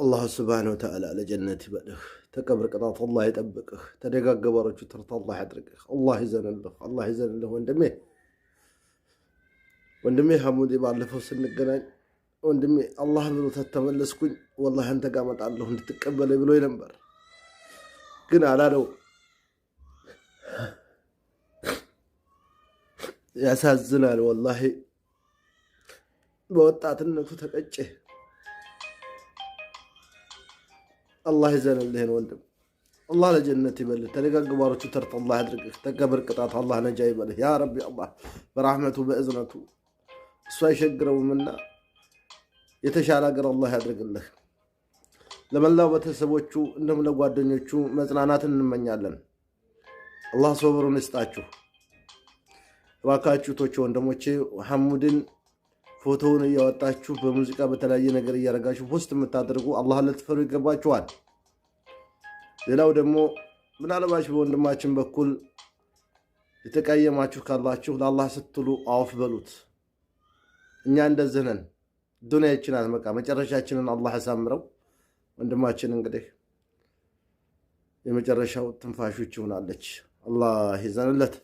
الله سبحانه وتعالى على جنتي بله تكبر قطاط الله يطبقه تدقق قبرك ترت الله يحدرقه الله يزن له وندمي حمودي ባለፈው ስንገናኝ ወንድሜ አላህ ብሎ ተተመለስኩኝ والله አንተ ጋር መጣለሁ እንድትቀበለኝ ብሎ ነበር ግን አላለው ያሳዝናል والله በወጣትነቱ ተቀጨ الله يزنله ወንድም الله ለጀነት ይበል ተደጋግ ባሮቹ ተርት الله ያድርግህ ተከብር ቅጣት الله ነጃ ይበልህ ያ ረቢ الله برحمته بإذنته እሱ አይሸግረውምና የተሻለ ሀገር الله ያድርግልህ ለመላው ቤተሰቦቹ እንደም ለጓደኞቹ መጽናናትን እንመኛለን الله ሶብሩን ይስጣችሁ እባካችሁ ቶች ወንድሞቼ ሐሙድን ፎቶውን ያወጣችሁ በሙዚቃ በተለያየ ነገር እያረጋችሁ ፖስት የምታደርጉ አላህ ለተፈሩ ይገባችኋል ሌላው ደግሞ ምናልባች በወንድማችን በኩል የተቀየማችሁ ካላችሁ ለአላህ ስትሉ አውፍ በሉት እኛ እንደዚህ ነን ዱንያችን አልመቃ መጨረሻችንን አላህ ያሳምረው ወንድማችን እንግዲህ የመጨረሻው ትንፋሹ ይሆናለች አላህ ይዘንለት